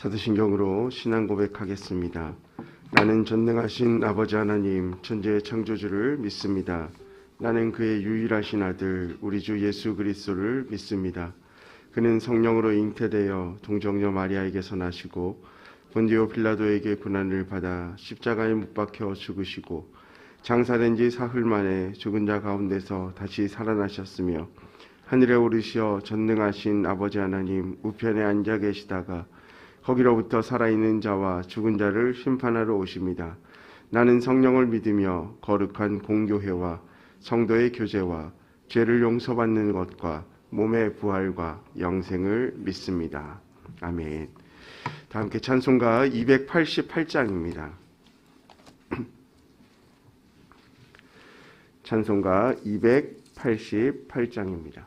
사도신경으로 신앙 고백하겠습니다. 나는 전능하신 아버지 하나님 천지의 창조주를 믿습니다. 나는 그의 유일하신 아들 우리 주 예수 그리스도를 믿습니다. 그는 성령으로 잉태되어 동정녀 마리아에게서 나시고 본디오 빌라도에게 고난을 받아 십자가에 못 박혀 죽으시고 장사된 지 사흘 만에 죽은 자 가운데서 다시 살아나셨으며 하늘에 오르시어 전능하신 아버지 하나님 우편에 앉아 계시다가 거기로부터 살아있는 자와 죽은 자를 심판하러 오십니다. 나는 성령을 믿으며 거룩한 공교회와 성도의 교제와 죄를 용서받는 것과 몸의 부활과 영생을 믿습니다. 아멘. 다 함께 찬송가 288장입니다. 찬송가 288장입니다.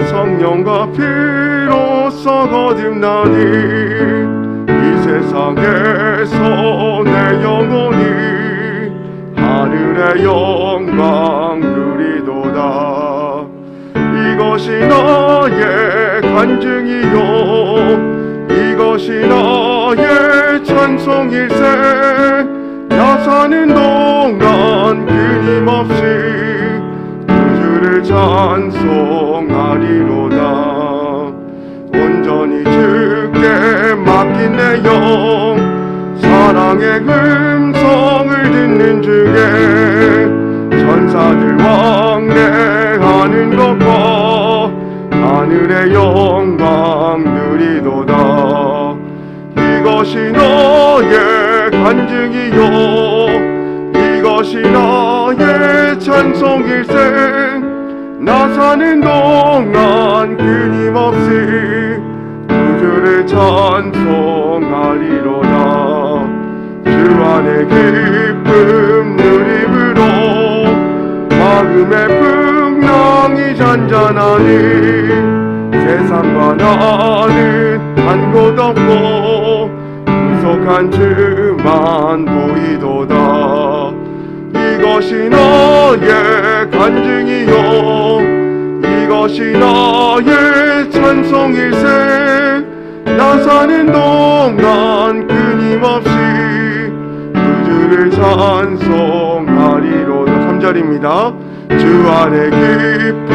성령과 피로써 거듭나니 이 세상에서 내 영혼이 하늘의 영광 누리도다. 이것이 나의 간증이요 이것이 나의 찬송일세. 나 사는 동안 끊임없이 주를 찬송하리로다. 온전히 주께 맡긴 내 영 사랑의 음성을 듣는 중에 천사들 왕래하는 것과 하늘의 영광 누리도다. 이것이 너의 간증이요 이것이 나의 찬송일세. 나 사는 동안 끊임없이 주를 찬송하리로다. 주 안의 기쁨 누림으로 마음의 풍랑이 잔잔하니 세상과 나는 한 곳 없고 구속한 주만 보이도다. 이것이 나의 간증이요 이것이 나의 찬송일세. 나 사는 동안 끊임없이 주를 찬송하리로다. 3절입니다. 주 안의 기쁨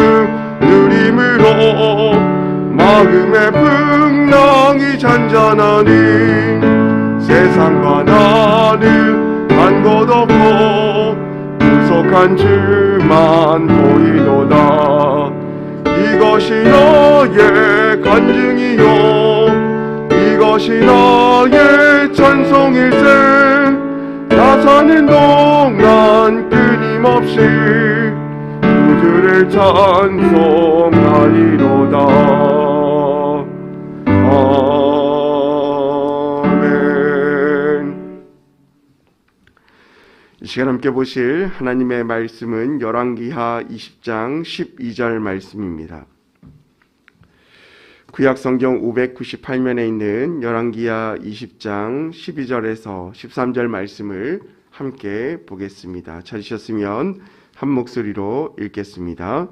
누림으로 마음의 풍랑이 잔잔하니 세상과 나는 한 곳 없고 구속한 주만 보이도다. 이것이 너의 간증이요 이것이 나의 찬송일세. 나 사는 동안 끊임없이 주를 찬송하리로다. 이 시간 함께 보실 하나님의 말씀은 열왕기하 20장 12절 말씀입니다. 구약성경 598면에 있는 열왕기하 20장 12절에서 13절 말씀을 함께 보겠습니다. 찾으셨으면 한 목소리로 읽겠습니다.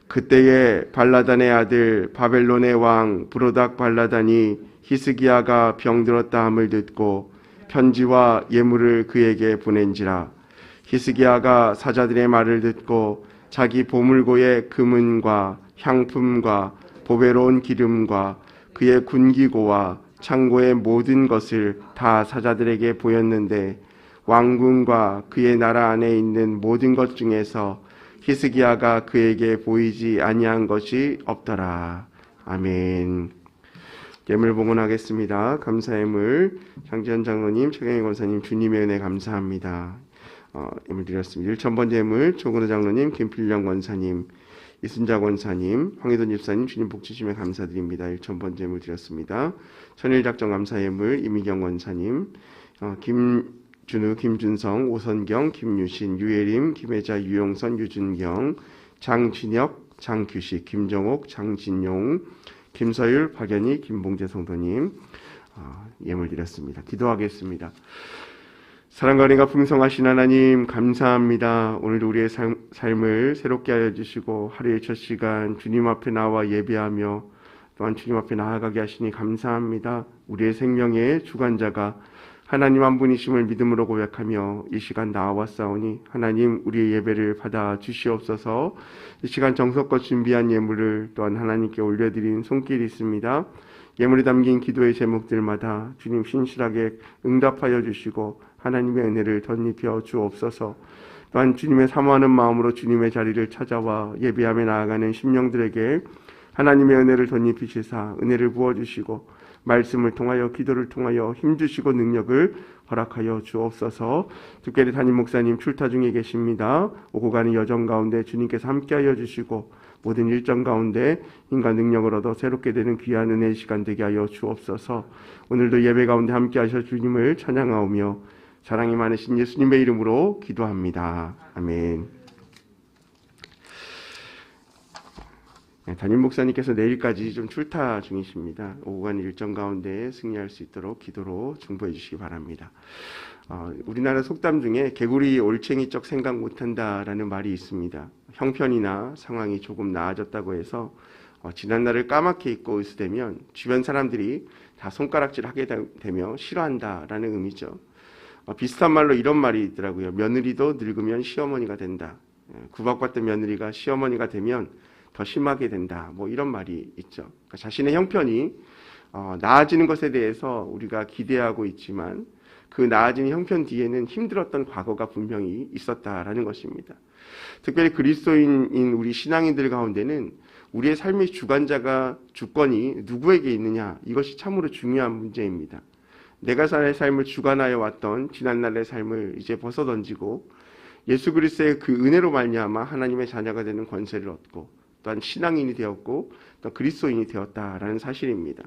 그때에 발라단의 아들 바벨론의 왕 브로닥 발라단이 히스기야가 병들었다 함을 듣고 편지와 예물을 그에게 보낸지라. 히스기야가 사자들의 말을 듣고 자기 보물고의 금은과 향품과 보배로운 기름과 그의 군기고와 창고의 모든 것을 다 사자들에게 보였는데 왕궁과 그의 나라 안에 있는 모든 것 중에서 히스기야가 그에게 보이지 아니한 것이 없더라. 아멘. 예물 봉헌하겠습니다. 감사 예물 장지현 장로님, 최경희 권사님 주님의 은혜 감사합니다. 예물 드렸습니다. 1,000번째 예물 조근호 장로님, 김필령 권사님, 이순자 권사님, 황희돈 집사님 주님 복 주심에 감사드립니다. 1,000번째 예물 드렸습니다. 천일작정 감사 예물 이미경 권사님, 김준우, 김준성, 오선경, 김유신, 유예림, 김혜자, 유용선, 유준경, 장진혁, 장규식, 김정옥, 장진용, 김서율, 박연희, 김봉재 성도님, 예물 드렸습니다. 기도하겠습니다. 사랑과 은혜가 풍성하신 하나님 감사합니다. 오늘도 우리의 삶을 새롭게 하여 주시고 하루의 첫 시간 주님 앞에 나와 예배하며 또한 주님 앞에 나아가게 하시니 감사합니다. 우리의 생명의 주관자가 하나님 한 분이심을 믿음으로 고백하며 이 시간 나와왔사오니 하나님 우리의 예배를 받아 주시옵소서. 이 시간 정성껏 준비한 예물을 또한 하나님께 올려드린 손길이 있습니다. 예물에 담긴 기도의 제목들마다 주님 신실하게 응답하여 주시고 하나님의 은혜를 덧입혀 주옵소서. 또한 주님의 사모하는 마음으로 주님의 자리를 찾아와 예배하며 나아가는 심령들에게 하나님의 은혜를 덧입히시사 은혜를 부어주시고 말씀을 통하여 기도를 통하여 힘주시고 능력을 허락하여 주옵소서. 특별히 담임 목사님 출타 중에 계십니다. 오고 가는 여정 가운데 주님께서 함께하여 주시고 모든 일정 가운데 힘과 능력을 얻어 새롭게 되는 귀한 은혜의 시간 되게 하여 주옵소서. 오늘도 예배 가운데 함께하셔 주님을 찬양하오며 사랑이 많으신 예수님의 이름으로 기도합니다. 아멘. 담임 목사님께서 내일까지 좀 출타 중이십니다. 오고 가는 일정 가운데 승리할 수 있도록 기도로 중보해 주시기 바랍니다. 우리나라 속담 중에 개구리 올챙이 쩍 생각 못한다라는 말이 있습니다. 형편이나 상황이 조금 나아졌다고 해서 지난날을 까맣게 잊고 의수되면 주변 사람들이 다 손가락질하게 되며 싫어한다라는 의미죠. 비슷한 말로 이런 말이 있더라고요. 며느리도 늙으면 시어머니가 된다. 구박받던 며느리가 시어머니가 되면 더 심하게 된다. 뭐 이런 말이 있죠. 그러니까 자신의 형편이 나아지는 것에 대해서 우리가 기대하고 있지만 그 나아지는 형편 뒤에는 힘들었던 과거가 분명히 있었다라는 것입니다. 특별히 그리스도인인 우리 신앙인들 가운데는 우리의 삶의 주관자가 주권이 누구에게 있느냐, 이것이 참으로 중요한 문제입니다. 내가 살 삶을 주관하여 왔던 지난날의 삶을 이제 벗어던지고 예수 그리스도의 그 은혜로 말미암아 하나님의 자녀가 되는 권세를 얻고 또한 신앙인이 되었고 또 그리스도인이 되었다라는 사실입니다.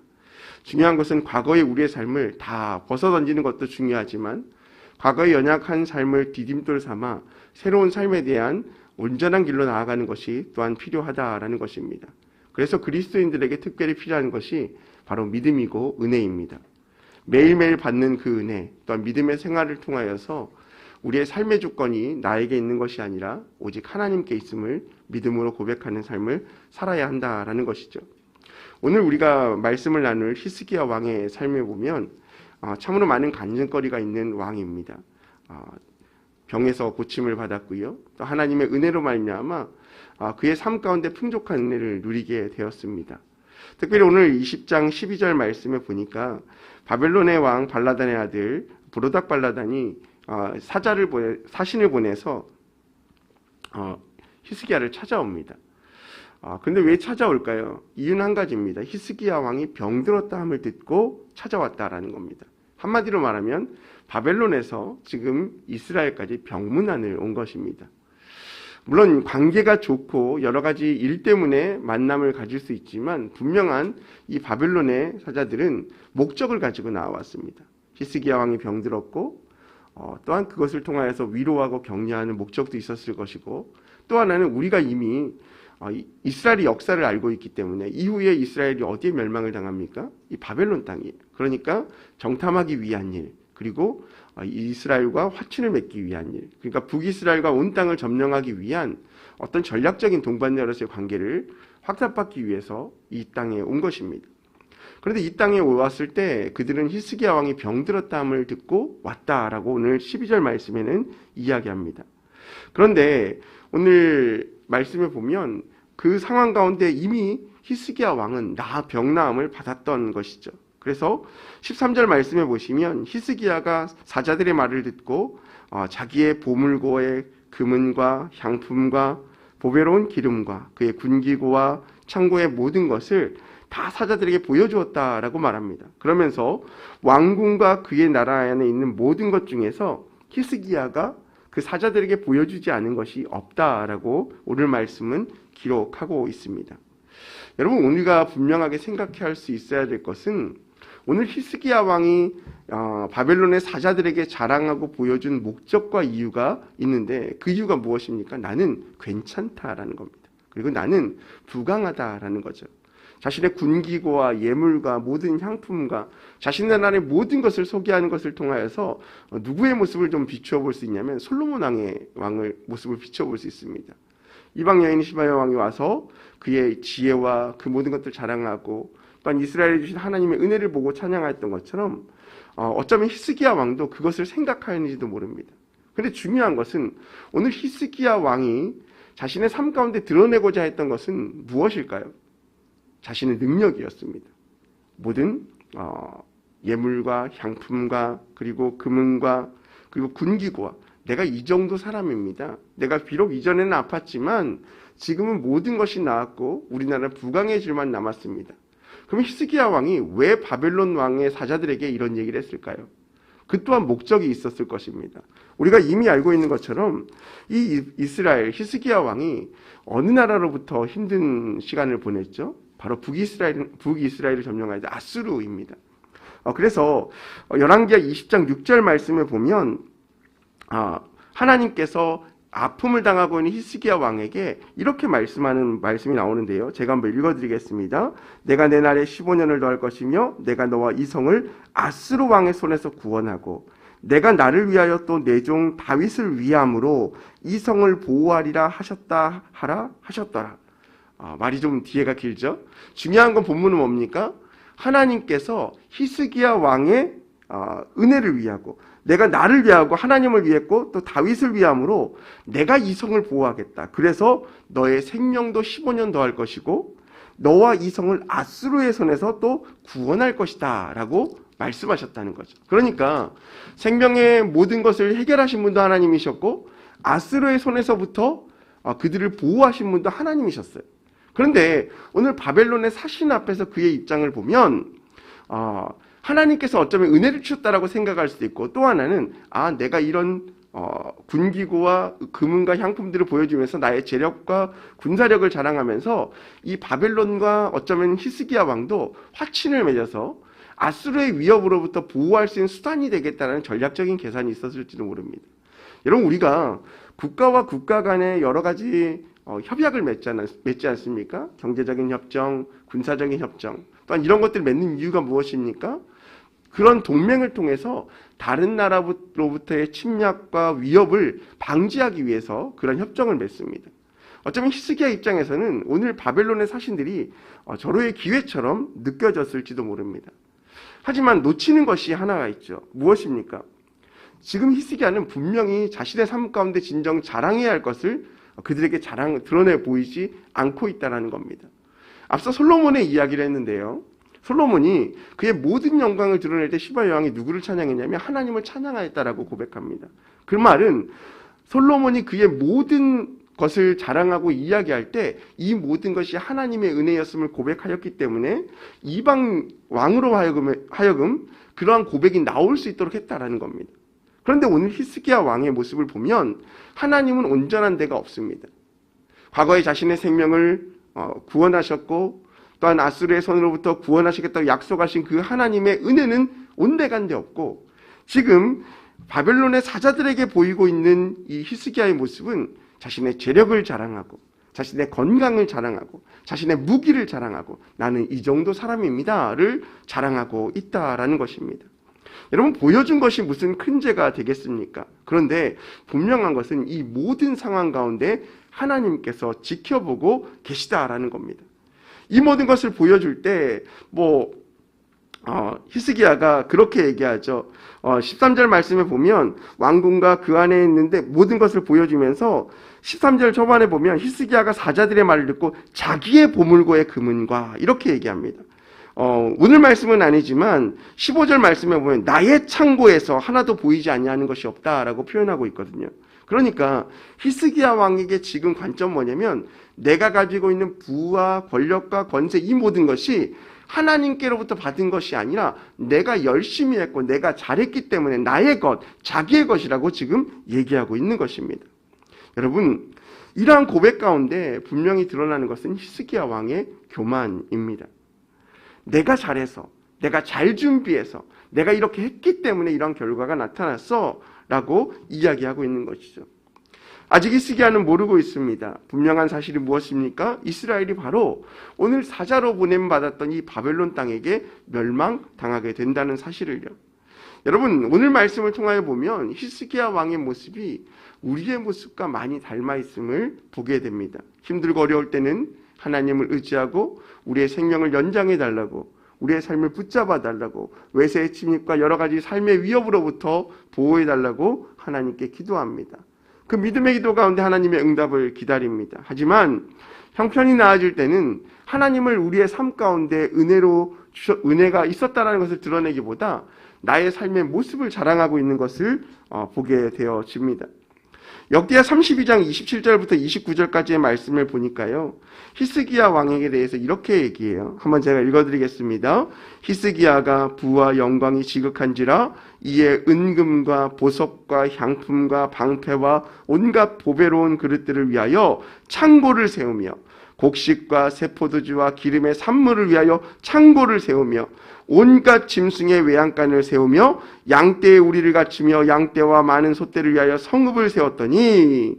중요한 것은 과거의 우리의 삶을 다 벗어던지는 것도 중요하지만 과거의 연약한 삶을 디딤돌 삼아 새로운 삶에 대한 온전한 길로 나아가는 것이 또한 필요하다라는 것입니다. 그래서 그리스도인들에게 특별히 필요한 것이 바로 믿음이고 은혜입니다. 매일매일 받는 그 은혜 또한 믿음의 생활을 통하여서 우리의 삶의 주권이 나에게 있는 것이 아니라 오직 하나님께 있음을 믿음으로 고백하는 삶을 살아야 한다라는 것이죠. 오늘 우리가 말씀을 나눌 히스기야 왕의 삶에 보면 참으로 많은 간증거리가 있는 왕입니다. 병에서 고침을 받았고요. 또 하나님의 은혜로 말미암아 그의 삶 가운데 풍족한 은혜를 누리게 되었습니다. 특별히 오늘 20장 12절 말씀에 보니까 바벨론의 왕 발라단의 아들 브로닥 발라단이 사신을 보내서 히스기야를 찾아옵니다. 그런데 왜 찾아올까요? 이유는 한 가지입니다. 히스기야 왕이 병들었다 함을 듣고 찾아왔다라는 겁니다. 한마디로 말하면 바벨론에서 지금 이스라엘까지 병문안을 온 것입니다. 물론 관계가 좋고 여러 가지 일 때문에 만남을 가질 수 있지만 분명한 이 바벨론의 사자들은 목적을 가지고 나왔습니다. 히스기야 왕이 병들었고 또한 그것을 통하여서 위로하고 격려하는 목적도 있었을 것이고 또 하나는 우리가 이미 이스라엘의 역사를 알고 있기 때문에 이후에 이스라엘이 어디에 멸망을 당합니까? 이 바벨론 땅이에요. 그러니까 정탐하기 위한 일, 그리고 이스라엘과 화친을 맺기 위한 일, 그러니까 북이스라엘과 온 땅을 점령하기 위한 어떤 전략적인 동반자로서의 관계를 확답받기 위해서 이 땅에 온 것입니다. 그런데 이 땅에 왔을 때 그들은 히스기야 왕이 병들었다함을 듣고 왔다라고 오늘 12절 말씀에는 이야기합니다. 그런데 오늘 말씀에 보면 그 상황 가운데 이미 히스기야 왕은 병나음을 받았던 것이죠. 그래서 13절 말씀에 보시면 히스기야가 사자들의 말을 듣고 자기의 보물고의 금은과 향품과 보배로운 기름과 그의 군기고와 창고의 모든 것을 다 사자들에게 보여주었다라고 말합니다. 그러면서 왕궁과 그의 나라 안에 있는 모든 것 중에서 히스기야가 그 사자들에게 보여주지 않은 것이 없다라고 오늘 말씀은 기록하고 있습니다. 여러분, 우리가 분명하게 생각해야 할 수 있어야 될 것은 오늘 히스기야 왕이 바벨론의 사자들에게 자랑하고 보여준 목적과 이유가 있는데 그 이유가 무엇입니까? 나는 괜찮다라는 겁니다. 그리고 나는 부강하다라는 거죠. 자신의 군기고와 예물과 모든 향품과 자신의 나라의 모든 것을 소개하는 것을 통하여서 누구의 모습을 좀 비추어 볼 수 있냐면 솔로몬 왕의 모습을 비추어 볼 수 있습니다. 이방 여인 시바야 왕이 와서 그의 지혜와 그 모든 것들 자랑하고 또한 이스라엘에 주신 하나님의 은혜를 보고 찬양하였던 것처럼 어쩌면 히스기야 왕도 그것을 생각하였는지도 모릅니다. 그런데 중요한 것은 오늘 히스기야 왕이 자신의 삶 가운데 드러내고자 했던 것은 무엇일까요? 자신의 능력이었습니다. 모든 예물과 향품과 그리고 금은과 그리고 군기고와 내가 이 정도 사람입니다. 내가 비록 이전에는 아팠지만 지금은 모든 것이 나았고 우리나라는 부강해질만 남았습니다. 그럼 히스기야 왕이 왜 바벨론 왕의 사자들에게 이런 얘기를 했을까요? 그 또한 목적이 있었을 것입니다. 우리가 이미 알고 있는 것처럼 이 이스라엘 히스기야 왕이 어느 나라로부터 힘든 시간을 보냈죠? 바로 북이스라엘을 점령하였던 아수르입니다. 그래서 열왕기하 20장 6절 말씀에 보면 하나님께서 아픔을 당하고 있는 히스기야 왕에게 이렇게 말씀하는 말씀이 나오는데요. 제가 한번 읽어드리겠습니다. 내가 내 날에 15년을 더할 것이며 내가 너와 이 성을 아스루 왕의 손에서 구원하고 내가 나를 위하여 또 내 종 다윗을 위함으로 이 성을 보호하리라 하셨더라. 말이 좀 뒤에가 길죠. 중요한 건 본문은 뭡니까? 하나님께서 히스기야 왕의 은혜를 위하고 내가 나를 위하고 하나님을 위했고 또 다윗을 위함으로 내가 이 성을 보호하겠다. 그래서 너의 생명도 15년 더할 것이고 너와 이 성을 아수르의 손에서 또 구원할 것이다 라고 말씀하셨다는 거죠. 그러니까 생명의 모든 것을 해결하신 분도 하나님이셨고 아수르의 손에서부터 그들을 보호하신 분도 하나님이셨어요. 그런데 오늘 바벨론의 사신 앞에서 그의 입장을 보면 하나님께서 어쩌면 은혜를 주셨다라고 생각할 수도 있고 또 하나는 내가 이런 군기고와 금은과 향품들을 보여주면서 나의 재력과 군사력을 자랑하면서 이 바벨론과 어쩌면 히스기야 왕도 화친을 맺어서 아수르의 위협으로부터 보호할 수 있는 수단이 되겠다는 전략적인 계산이 있었을지도 모릅니다. 여러분 우리가 국가와 국가 간의 여러 가지 협약을 맺지 않습니까? 경제적인 협정, 군사적인 협정 또한 이런 것들을 맺는 이유가 무엇입니까? 그런 동맹을 통해서 다른 나라로부터의 침략과 위협을 방지하기 위해서 그런 협정을 맺습니다. 어쩌면 히스기야 입장에서는 오늘 바벨론의 사신들이 절호의 기회처럼 느껴졌을지도 모릅니다. 하지만 놓치는 것이 하나가 있죠. 무엇입니까? 지금 히스기야는 분명히 자신의 삶 가운데 진정 자랑해야 할 것을 그들에게 드러내 보이지 않고 있다는 겁니다. 앞서 솔로몬의 이야기를 했는데요. 솔로몬이 그의 모든 영광을 드러낼 때 시바 여왕이 누구를 찬양했냐면 하나님을 찬양하였다라고 고백합니다. 그 말은 솔로몬이 그의 모든 것을 자랑하고 이야기할 때 이 모든 것이 하나님의 은혜였음을 고백하였기 때문에 이방 왕으로 하여금 그러한 고백이 나올 수 있도록 했다라는 겁니다. 그런데 오늘 히스기야 왕의 모습을 보면 하나님은 온전한 데가 없습니다. 과거에 자신의 생명을 구원하셨고 또한 아수르의 손으로부터 구원하시겠다고 약속하신 그 하나님의 은혜는 온데간데 없고 지금 바벨론의 사자들에게 보이고 있는 이 히스기야의 모습은 자신의 재력을 자랑하고 자신의 건강을 자랑하고 자신의 무기를 자랑하고 나는 이 정도 사람입니다를 자랑하고 있다라는 것입니다. 여러분 보여준 것이 무슨 큰 죄가 되겠습니까? 그런데 분명한 것은 이 모든 상황 가운데 하나님께서 지켜보고 계시다라는 겁니다. 이 모든 것을 보여줄 때 히스기야가 그렇게 얘기하죠. 13절 말씀에 보면 왕궁과 그 안에 있는데 모든 것을 보여주면서 13절 초반에 보면 히스기야가 사자들의 말을 듣고 자기의 보물고의 금은과 이렇게 얘기합니다. 오늘 말씀은 아니지만 15절 말씀에 보면 나의 창고에서 하나도 보이지 아니하는 것이 없다라고 표현하고 있거든요. 그러니까 히스기야 왕에게 지금 관점 뭐냐면 내가 가지고 있는 부와 권력과 권세 이 모든 것이 하나님께로부터 받은 것이 아니라 내가 열심히 했고 내가 잘했기 때문에 나의 것, 자기의 것이라고 지금 얘기하고 있는 것입니다. 여러분 이러한 고백 가운데 분명히 드러나는 것은 히스기야 왕의 교만입니다. 내가 잘해서 내가 잘 준비해서 내가 이렇게 했기 때문에 이런 결과가 나타났어 라고 이야기하고 있는 것이죠. 아직 히스기야는 모르고 있습니다. 분명한 사실이 무엇입니까? 이스라엘이 바로 오늘 사자로 보냄받았던 이 바벨론 땅에게 멸망당하게 된다는 사실을요. 여러분, 오늘 말씀을 통하여 보면 히스기야 왕의 모습이 우리의 모습과 많이 닮아 있음을 보게 됩니다. 힘들고 어려울 때는 하나님을 의지하고 우리의 생명을 연장해 달라고, 우리의 삶을 붙잡아 달라고, 외세의 침입과 여러 가지 삶의 위협으로부터 보호해 달라고 하나님께 기도합니다. 그 믿음의 기도 가운데 하나님의 응답을 기다립니다. 하지만 형편이 나아질 때는 하나님을 우리의 삶 가운데 은혜가 있었다는 것을 드러내기보다 나의 삶의 모습을 자랑하고 있는 것을 보게 되어집니다. 역대하 32장 27절부터 29절까지의 말씀을 보니까요, 히스기야 왕에게 대해서 이렇게 얘기해요. 한번 제가 읽어드리겠습니다. 히스기야가 부와 영광이 지극한지라 이에 은금과 보석과 향품과 방패와 온갖 보배로운 그릇들을 위하여 창고를 세우며 곡식과 새포도주와 기름의 산물을 위하여 창고를 세우며 온갖 짐승의 외양간을 세우며 양떼의 우리를 갖추며 양떼와 많은 소떼를 위하여 성읍을 세웠더니,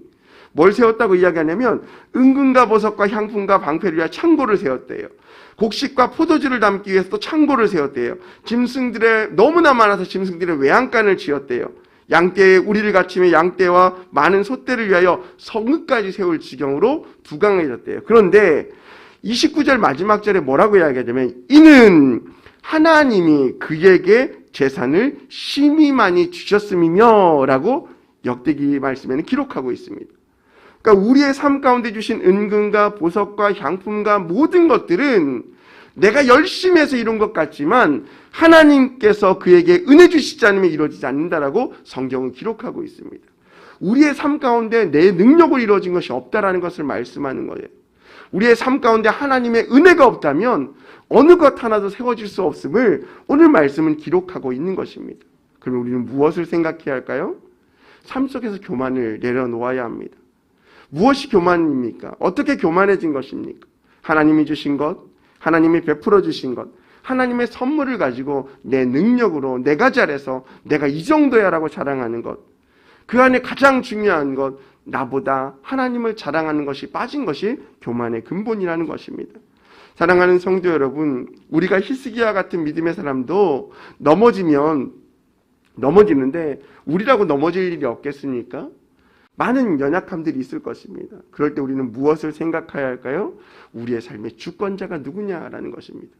뭘 세웠다고 이야기하냐면 은금과 보석과 향품과 방패를 위하여 창고를 세웠대요. 곡식과 포도주를 담기 위해서 또 창고를 세웠대요. 짐승들의 너무나 많아서 짐승들의 외양간을 지었대요. 양떼의 우리를 갖추며 양떼와 많은 소떼를 위하여 성읍까지 세울 지경으로 부강해졌대요. 그런데 29절 마지막 절에 뭐라고 이야기하냐면 이는 하나님이 그에게 재산을 심히 많이 주셨음이며 라고 역대기 말씀에는 기록하고 있습니다. 그러니까 우리의 삶 가운데 주신 은금과 보석과 향품과 모든 것들은 내가 열심히 해서 이룬 것 같지만 하나님께서 그에게 은혜 주시지 않으면 이루어지지 않는다라고 성경은 기록하고 있습니다. 우리의 삶 가운데 내 능력으로 이루어진 것이 없다라는 것을 말씀하는 거예요. 우리의 삶 가운데 하나님의 은혜가 없다면 어느 것 하나도 세워질 수 없음을 오늘 말씀은 기록하고 있는 것입니다. 그럼 우리는 무엇을 생각해야 할까요? 삶 속에서 교만을 내려놓아야 합니다. 무엇이 교만입니까? 어떻게 교만해진 것입니까? 하나님이 주신 것, 하나님이 베풀어 주신 것, 하나님의 선물을 가지고 내 능력으로 내가 잘해서 내가 이 정도야 라고 자랑하는 것, 그 안에 가장 중요한 것, 나보다 하나님을 자랑하는 것이 빠진 것이 교만의 근본이라는 것입니다. 사랑하는 성도 여러분, 우리가 히스기야 같은 믿음의 사람도 넘어지는데 우리라고 넘어질 일이 없겠습니까? 많은 연약함들이 있을 것입니다. 그럴 때 우리는 무엇을 생각해야 할까요? 우리의 삶의 주권자가 누구냐라는 것입니다.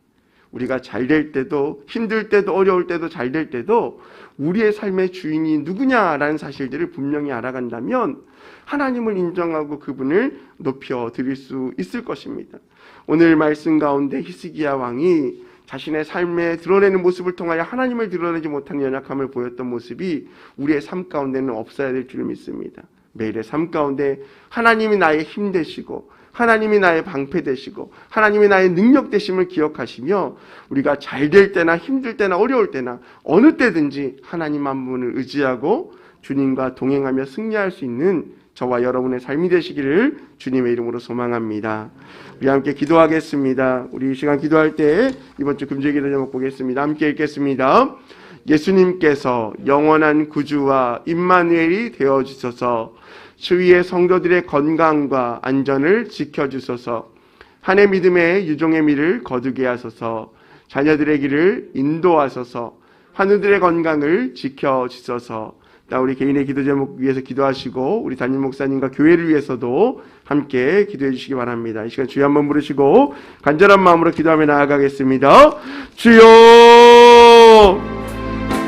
우리가 잘 될 때도, 힘들 때도, 어려울 때도, 잘 될 때도 우리의 삶의 주인이 누구냐라는 사실들을 분명히 알아간다면 하나님을 인정하고 그분을 높여드릴 수 있을 것입니다. 오늘 말씀 가운데 히스기야 왕이 자신의 삶에 드러내는 모습을 통하여 하나님을 드러내지 못하는 연약함을 보였던 모습이 우리의 삶 가운데는 없어야 될 줄 믿습니다. 매일의 삶 가운데 하나님이 나의 힘 되시고 하나님이 나의 방패 되시고 하나님이 나의 능력 되심을 기억하시며 우리가 잘 될 때나 힘들 때나 어려울 때나 어느 때든지 하나님 한 분을 의지하고 주님과 동행하며 승리할 수 있는 저와 여러분의 삶이 되시기를 주님의 이름으로 소망합니다. 우리 함께 기도하겠습니다. 우리 이 시간 기도할 때 이번 주 금주의 기도 제목 보겠습니다. 함께 읽겠습니다. 예수님께서 영원한 구주와 임마누엘이 되어주셔서 주위의 성도들의 건강과 안전을 지켜주소서. 한 해 믿음의 유종의 미를 거두게 하소서. 자녀들의 길을 인도하소서. 환우들의 건강을 지켜주소서. 우리 개인의 기도 제목 위해서 기도하시고 우리 담임 목사님과 교회를 위해서도 함께 기도해 주시기 바랍니다. 이 시간 주여 한번 부르시고 간절한 마음으로 기도하며 나아가겠습니다. 주여!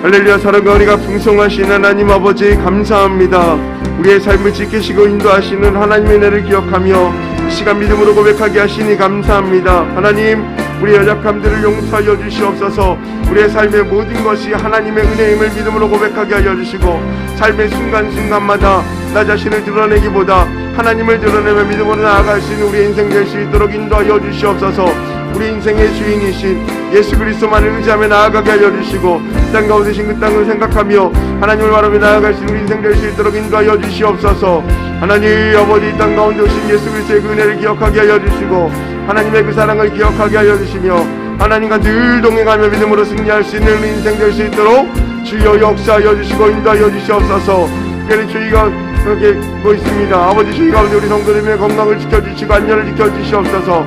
할렐루야. 사랑과 은혜가 풍성하신 하나님 아버지 감사합니다. 우리의 삶을 지키시고 인도하시는 하나님의 은혜를 기억하며 이 시간 믿음으로 고백하게 하시니 감사합니다. 하나님, 우리의 연약함들을 용서하여 주시옵소서. 우리의 삶의 모든 것이 하나님의 은혜임을 믿음으로 고백하게 하여 주시고 삶의 순간순간마다 나 자신을 드러내기보다 하나님을 드러내며 믿음으로 나아갈 수 있는 우리의 인생 될 수 있도록 인도하여 주시옵소서. 우리 인생의 주인이신 예수 그리스도만을 의지하며 나아가게 하여 주시고 땅 가운데 계신 그 땅을 생각하며 하나님을 바라며 나아갈 수 있는 우리 인생 될 수 있도록 인도하여 주시옵소서. 하나님 아버지, 땅 가운데 오신 예수 그리스도의 그 은혜를 기억하게 하여 주시고 하나님의 그 사랑을 기억하게 하여 주시며 하나님과 늘 동행하며 믿음으로 승리할 수 있는 우리 인생 될 수 있도록 주여 역사하여 주시고 인도하여 주시옵소서. 특별히 저희가 여기 있습니다. 아버지 저희 가운데 우리 성도님의 건강을 지켜주시고 안전을 지켜주시옵소서.